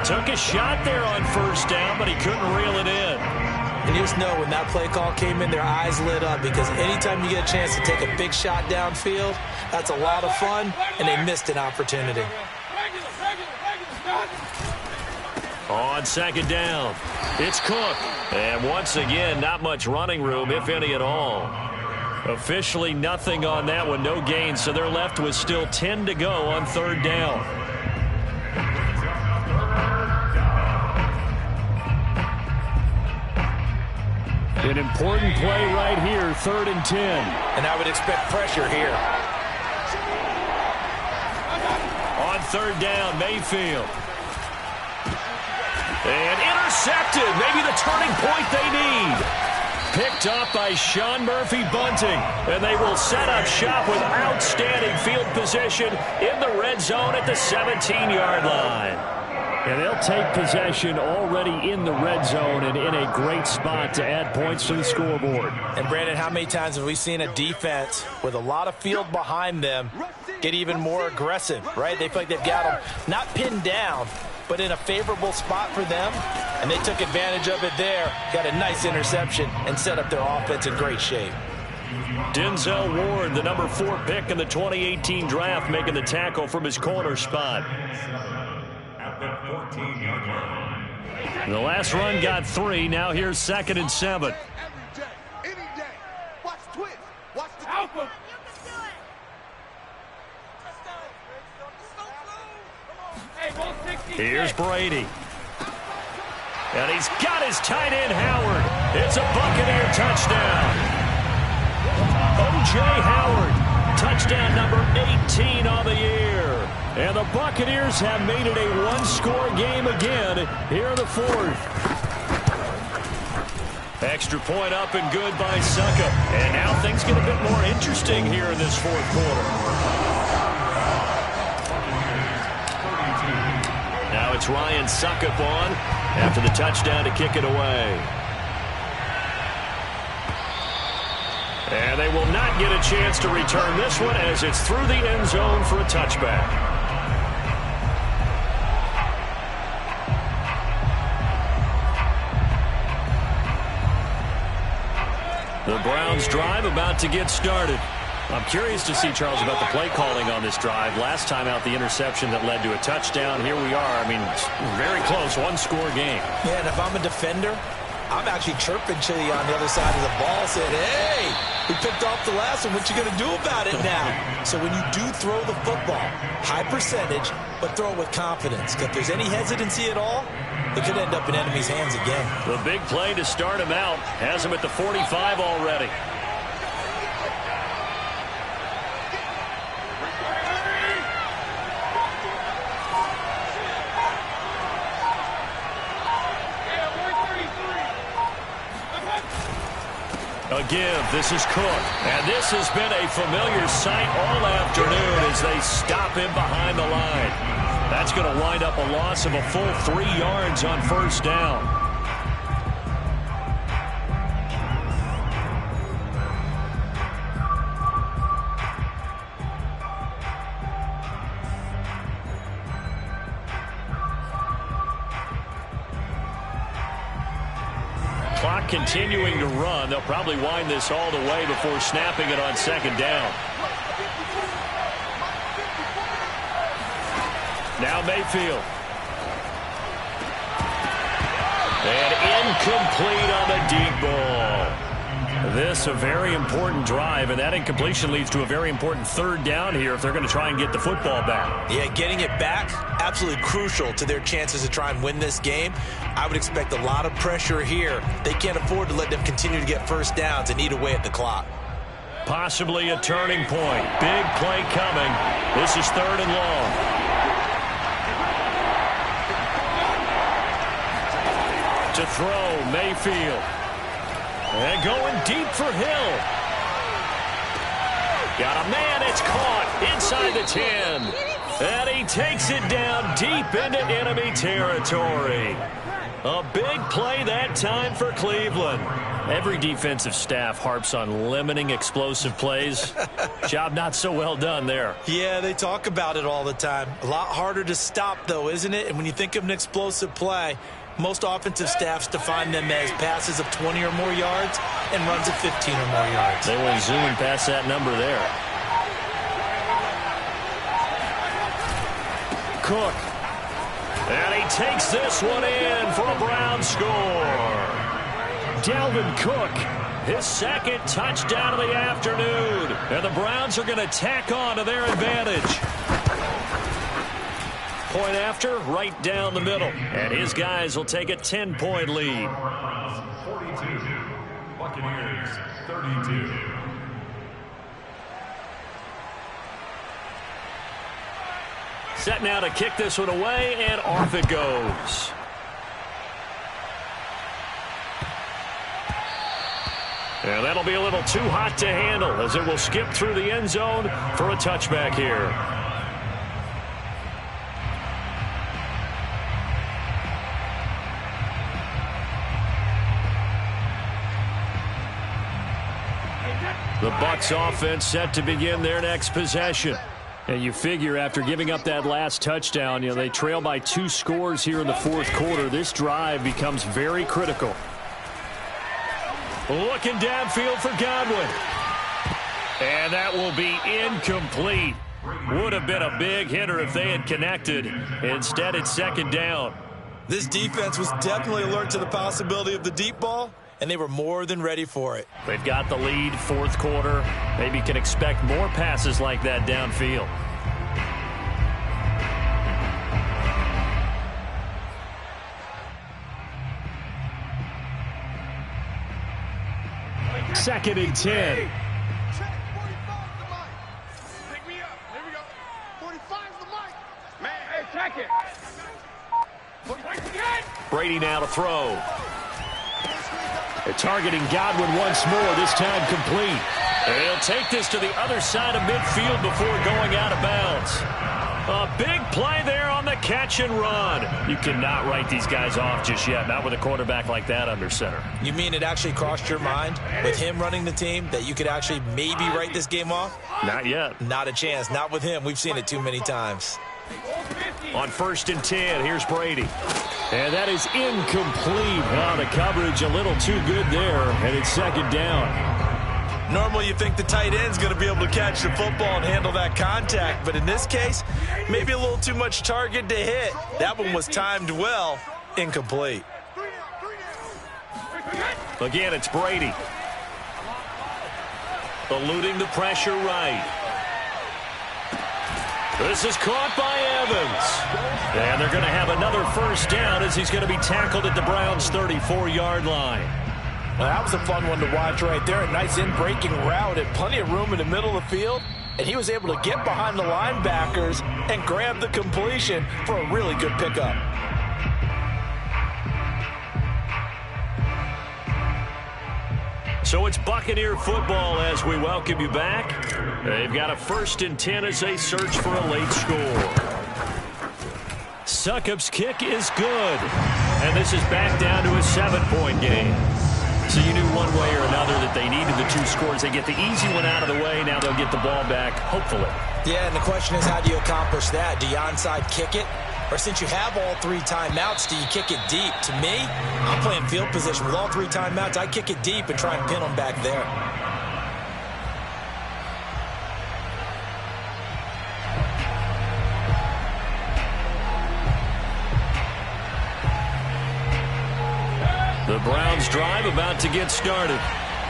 Took a shot there on 1st down, but he couldn't reel it in. And you just know when that play call came in, their eyes lit up, because anytime you get a chance to take a big shot downfield, that's a lot of fun, and they missed an opportunity. On 2nd down, it's Cook. And once again, not much running room, if any at all. Officially nothing on that one, no gain, so they're left with still 10 to go on 3rd down. An important play right here, 3rd and 10. And I would expect pressure here. On 3rd down, Mayfield. And intercepted, maybe the turning point they need. Picked up by Sean Murphy-Bunting. And they will set up shop with outstanding field position in the red zone at the 17-yard line. And they'll take possession already in the red zone and in a great spot to add points to the scoreboard. And, Brandon, how many times have we seen a defense with a lot of field behind them get even more aggressive, right? They feel like they've got them not pinned down, but in a favorable spot for them, and they took advantage of it there, got a nice interception, and set up their offense in great shape. Denzel Ward, the number 4 pick in the 2018 draft, making the tackle from his corner spot. At the 14-yard line. The last run got 3. Now here's 2nd and 7. Any day. Watch twist. Watch the alpha. Here's Brady. And he's got his tight end, Howard. It's a Buccaneer touchdown. O.J. Howard, touchdown number 18 on the year. And the Buccaneers have made it a one-score game again here in the 4th. Extra point up and good by Suckup. And now things get a bit more interesting here in this 4th quarter. Now it's Ryan Suckup on after the touchdown to kick it away. And they will not get a chance to return this one as it's through the end zone for a touchback. The Browns drive about to get started. I'm curious to see, Charles, about the play calling on this drive. Last time out, the interception that led to a touchdown. Here we are. I mean, very close, one-score game. Yeah, and if I'm a defender, I'm actually chirping to you on the other side of the ball, saying, hey, we picked off the last one. What you going to do about it now? So when you do throw the football, high percentage, but throw it with confidence. Because if there's any hesitancy at all, it could end up in enemy's hands again. The big play to start him out has him at the 45 already. A give. This is Cook. And this has been a familiar sight all afternoon as they stop him behind the line. That's going to wind up a loss of a full 3 yards on 1st down. Clock continuing to run. They'll probably wind this all the way before snapping it on 2nd down. Now Mayfield. And incomplete on the deep ball. This a very important drive, and that incompletion leads to a very important third down here if they're going to try and get the football back. Yeah, getting it back, absolutely crucial to their chances to try and win this game. I would expect a lot of pressure here. They can't afford to let them continue to get first downs and eat away at the clock. Possibly a turning point. Big play coming. This is 3rd and long. To throw, Mayfield. And going deep for Hill. Got a man, it's caught inside the 10. And he takes it down deep into enemy territory. A big play that time for Cleveland. Every defensive staff harps on limiting explosive plays. Job not so well done there. Yeah, they talk about it all the time. A lot harder to stop, though, isn't it? And when you think of an explosive play, most offensive staffs define them as passes of 20 or more yards and runs of 15 or more yards. They went zooming past that number there. Cook. And he takes this one in for a Brown score. Dalvin Cook, his 2nd touchdown of the afternoon. And the Browns are going to tack on to their advantage. Point after, right down the middle. And his guys will take a 10-point lead. 42, Buccaneers 32. Set now to kick this one away, and off it goes. And that'll be a little too hot to handle as it will skip through the end zone for a touchback here. The Bucs offense set to begin their next possession. And you figure after giving up that last touchdown, they trail by 2 scores here in the 4th quarter. This drive becomes very critical. Looking downfield for Godwin. And that will be incomplete. Would have been a big hitter if they had connected. Instead, it's 2nd down. This defense was definitely alert to the possibility of the deep ball, and they were more than ready for it. They've got the lead, 4th quarter. Maybe can expect more passes like that downfield. Second and 10. Check, 45's the mic. Pick me up. Here we go. 45's the mic. Man, hey, check it. 45's again. Brady now to throw. They're targeting Godwin once more, this time complete. And he'll take this to the other side of midfield before going out of bounds. A big play there on the catch and run. You cannot write these guys off just yet, not with a quarterback like that under center. You mean it actually crossed your mind with him running the team that you could actually maybe write this game off? Not yet. Not a chance. Not with him. We've seen it too many times. On 1st and 10, here's Brady. And that is incomplete. Oh, the coverage a little too good there, and it's 2nd down. Normally you think the tight end's going to be able to catch the football and handle that contact, but in this case, maybe a little too much target to hit. That one was timed well, incomplete. Again, it's Brady. Eluding the pressure right. This is caught by Evans. And they're going to have another 1st down as he's going to be tackled at the Browns' 34-yard line. Well, that was a fun one to watch right there. A nice in-breaking route and plenty of room in the middle of the field. And he was able to get behind the linebackers and grab the completion for a really good pickup. So it's Buccaneer football as we welcome you back. They've got a 1st and 10 as they search for a late score. Succop's kick is good. And this is back down to a 7-point game. So you knew one way or another that they needed the 2 scores. They get the easy one out of the way. Now they'll get the ball back, hopefully. Yeah, and the question is, how do you accomplish that? Do you onside kick it? Or since you have all 3 timeouts, do you kick it deep? To me, I'm playing field position. With all 3 timeouts, I kick it deep and try and pin them back there. Ravens drive about to get started.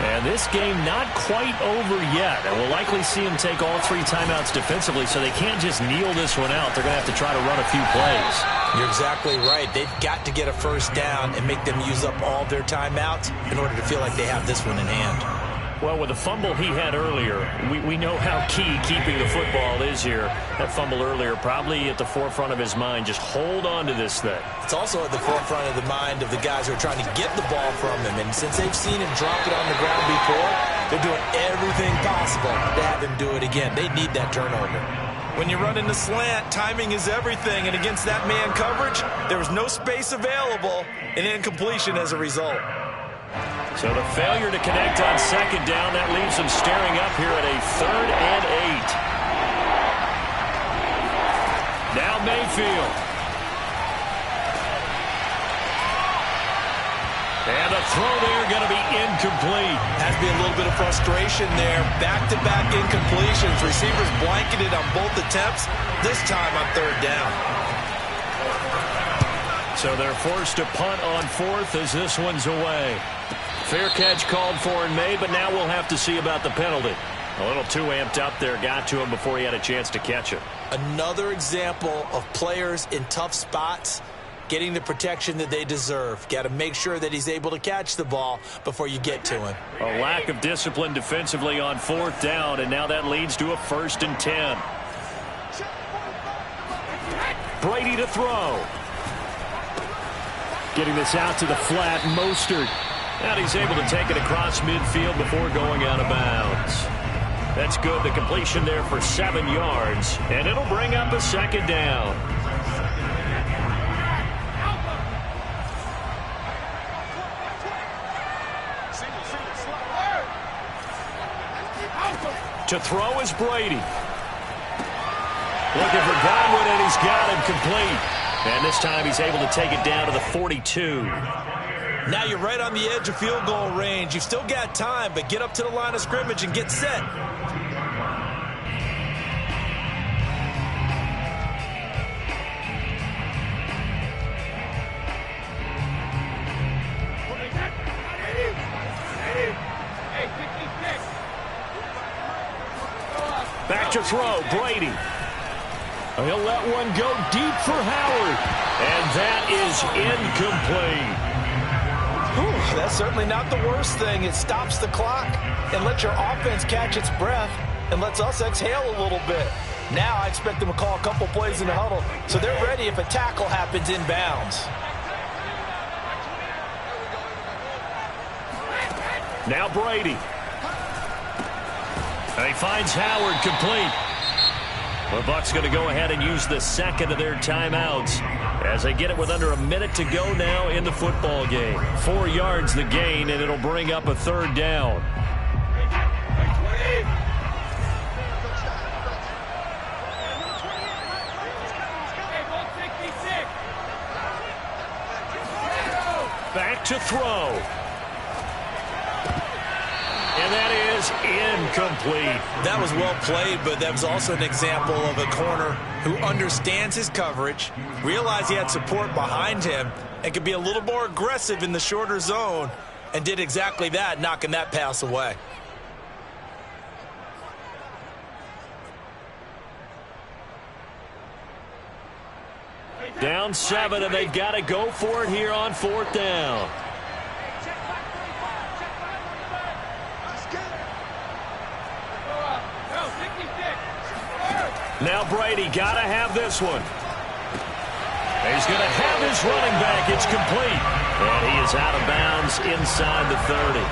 And this game not quite over yet. And we'll likely see them take all 3 timeouts defensively, so they can't just kneel this one out. They're going to have to try to run a few plays. You're exactly right. They've got to get a first down and make them use up all their timeouts in order to feel like they have this one in hand. Well, with the fumble he had earlier, we know how key keeping the football is here. That fumble earlier probably at the forefront of his mind. Just hold on to this thing. It's also at the forefront of the mind of the guys who are trying to get the ball from him. And since they've seen him drop it on the ground before, they're doing everything possible to have him do it again. They need that turnover. When you run in the slant, timing is everything. And against that man coverage, there was no space available, and incompletion as a result. So the failure to connect on second down, that leaves them staring up here at a 3rd and 8. Now Mayfield. And the throw there going to be incomplete. Has to be a little bit of frustration there. Back-to-back incompletions. Receivers blanketed on both attempts, this time on 3rd down. So they're forced to punt on 4th as this one's away. Fair catch called for and made, but now we'll have to see about the penalty. A little too amped up there, got to him before he had a chance to catch it. Another example of players in tough spots getting the protection that they deserve. Got to make sure that he's able to catch the ball before you get to him. A lack of discipline defensively on 4th down, and now that leads to a 1st and 10. Brady to throw. Getting this out to the flat, Mostert. And he's able to take it across midfield before going out of bounds. That's good. The completion there for 7 yards. And it'll bring up a 2nd down. To throw is Brady. Looking for Godwin, and he's got him complete. And this time he's able to take it down to the 42. Now you're right on the edge of field goal range. You've still got time, but get up to the line of scrimmage and get set. Back to throw, Brady. He'll let one go deep for Howard. And that is incomplete. Whew, that's certainly not the worst thing. It stops the clock and lets your offense catch its breath and lets us exhale a little bit. Now I expect them to call a couple plays in the huddle so they're ready if a tackle happens inbounds. Now Brady. And he finds Howard complete. The Bucs going to go ahead and use the 2nd of their timeouts as they get it with under a minute to go now in the football game. 4 yards the gain, and it'll bring up a 3rd down. Back to throw. And that is incomplete. That was well played, but that was also an example of a corner who understands his coverage, realized he had support behind him, and could be a little more aggressive in the shorter zone, and did exactly that, knocking that pass away. Down 7, and they've got to go for it here on 4th down. Now Brady got to have this one. He's going to have his running back. It's complete. And he is out of bounds inside the 30.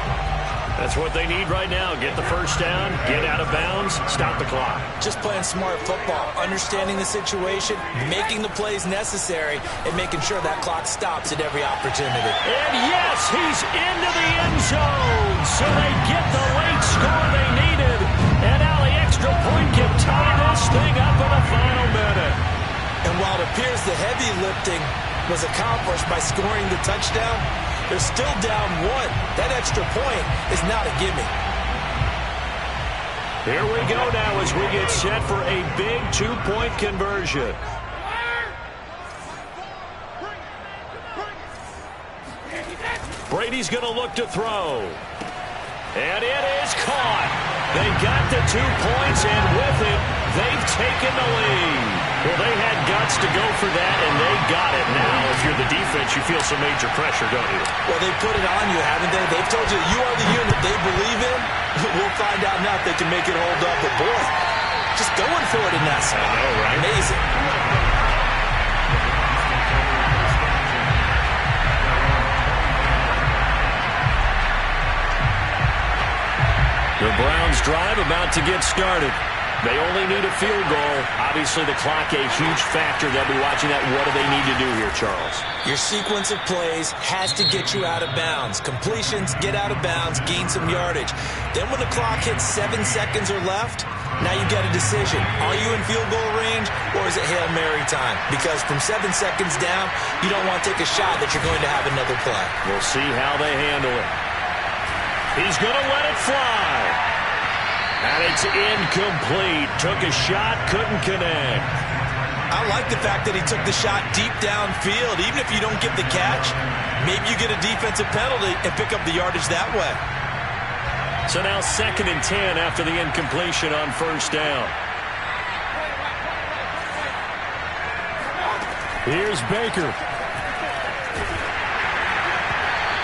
That's what they need right now. Get the first down, get out of bounds, stop the clock. Just playing smart football, understanding the situation, making the plays necessary, and making sure that clock stops at every opportunity. And yes, he's into the end zone. So they get the late score they needed. And now the extra point can tie this thing up in the final minute. And while it appears the heavy lifting was accomplished by scoring the touchdown, they're still down 1. That extra point is not a gimme. Here we go now as we get set for a big 2-point conversion. Brady's going to look to throw. And it is caught. They got the 2 points, and with it, they've taken the lead. Well, they had guts to go for that, and they got it. Now, if you're the defense, you feel some major pressure, don't you? Well, they put it on you, haven't they? They've told you you are the unit they believe in. We'll find out now if they can make it hold up. But, boy, just going for it in that spot. I know, right? Amazing. The Browns drive about to get started. They only need a field goal. Obviously, the clock a huge factor. They'll be watching that. What do they need to do here, Charles? Your sequence of plays has to get you out of bounds. Completions, get out of bounds, gain some yardage. Then when the clock hits 7 seconds or left, now you got a decision. Are you in field goal range, or is it Hail Mary time? Because from 7 seconds down, you don't want to take a shot that you're going to have another play. We'll see how they handle it. He's going to let it fly. And it's incomplete. Took a shot, couldn't connect. I like the fact that he took the shot deep downfield. Even if you don't get the catch, maybe you get a defensive penalty and pick up the yardage that way. So now 2nd and 10 after the incompletion on 1st down. Here's Baker.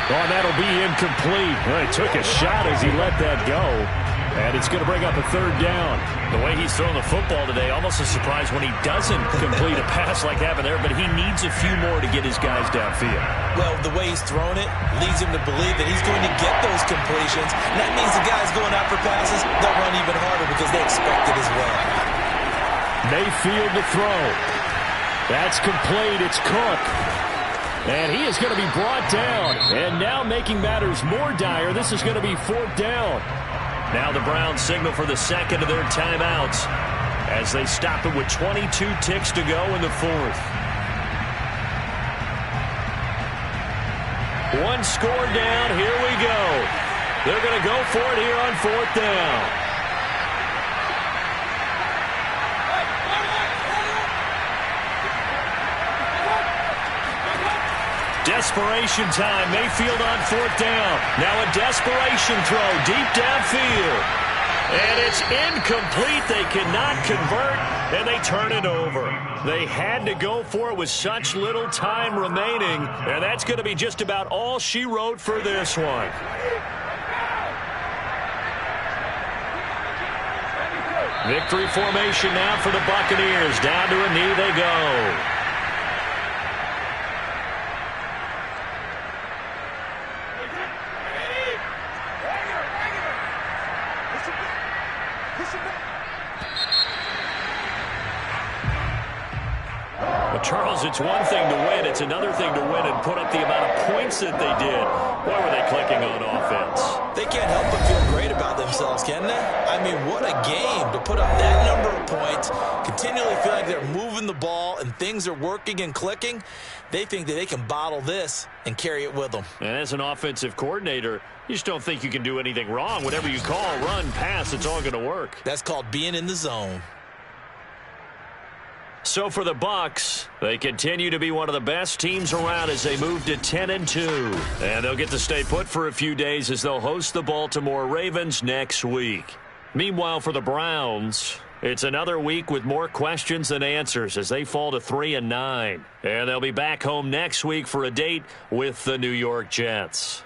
Oh, that'll be incomplete. Well, he took a shot as he let that go. And it's going to bring up a 3rd down. The way he's throwing the football today, almost a surprise when he doesn't complete a pass like happened there, but he needs a few more to get his guys downfield. Well, the way he's thrown it leads him to believe that he's going to get those completions. And that means the guys going out for passes, they'll run even harder because they expect it as well. Mayfield to throw. That's complete. It's Cook. And he is going to be brought down. And now making matters more dire, this is going to be 4th down. Now the Browns signal for the 2nd of their timeouts as they stop it with 22 ticks to go in the 4th. 1 score down. Here we go. They're going to go for it here on 4th down. Desperation time. Mayfield on 4th down. Now a desperation throw deep downfield. And it's incomplete. They cannot convert, and they turn it over. They had to go for it with such little time remaining, and that's going to be just about all she wrote for this one. Victory formation now for the Buccaneers. Down to a knee they go. Charles, it's one thing to win. It's another thing to win and put up the amount of points that they did. Why were they clicking on offense? They can't help but feel great about themselves, can they? I mean, what a game to put up that number of points, continually feel like they're moving the ball and things are working and clicking. They think that they can bottle this and carry it with them. And as an offensive coordinator, you just don't think you can do anything wrong. Whatever you call, run, pass, it's all going to work. That's called being in the zone. So for the Bucs, they continue to be one of the best teams around as they move to 10-2. And they'll get to stay put for a few days as they'll host the Baltimore Ravens next week. Meanwhile, for the Browns, it's another week with more questions than answers as they fall to 3-9. And they'll be back home next week for a date with the New York Jets.